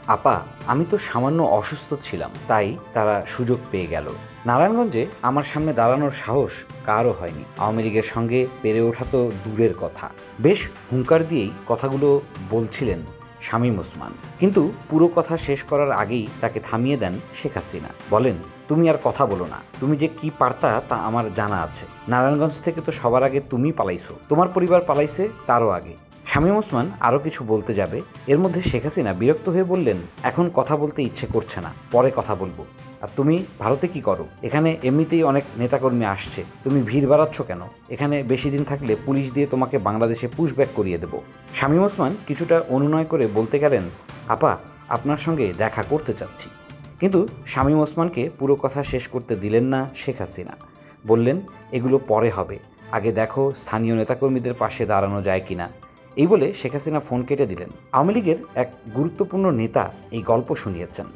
আপা, আমি তো সামান্য অসুস্থ ছিলাম, তাই তারা সুযোগ পেয়ে গেল। নারায়ণগঞ্জে আমার সামনে দাঁড়ানোর সাহস কারও হয়নি। আওয়ামী লীগের সঙ্গে পেরে ওঠা তো দূরের কথা, বেশ হুঙ্কার দিয়েই কথাগুলো বলছিলেন শামীম ওসমান। কিন্তু পুরো কথা শেষ করার আগেই তাকে থামিয়ে দেন শেখ হাসিনা। বলেন, তুমি আর কথা বলো না, তুমি যে কি পারতা তা আমার জানা আছে। নারায়ণগঞ্জ থেকে তো সবার আগে তুমি পালাইছো, তোমার পরিবার পালাইছে তারও আগে। শামীম ওসমান আরও কিছু বলতে যাবে, এর মধ্যে শেখ হাসিনা বিরক্ত হয়ে বললেন, এখন কথা বলতে ইচ্ছে করছে না, পরে কথা বলবো। আর তুমি ভারতে কি করো? এখানে এমনিতেই অনেক নেতাকর্মী আসছে, তুমি ভিড় বাড়াচ্ছ কেন? এখানে বেশি দিন থাকলে পুলিশ দিয়ে তোমাকে বাংলাদেশে পুশব্যাক করিয়ে দেব। শামীম ওসমান কিছুটা অনুনয় করে বলতে গেলেন, আপা, আপনার সঙ্গে দেখা করতে চাচ্ছি। কিন্তু শামীম ওসমানকে পুরো কথা শেষ করতে দিলেন না শেখ হাসিনা। বললেন, এগুলো পরে হবে, আগে দেখো স্থানীয় নেতাকর্মীদের পাশে দাঁড়ানো যায় কিনা। এই বলে শেখ হাসিনা ফোন কেটে দিলেন। আওয়ামী লীগের এক গুরুত্বপূর্ণ নেতা এই গল্প শুনিয়েছেন।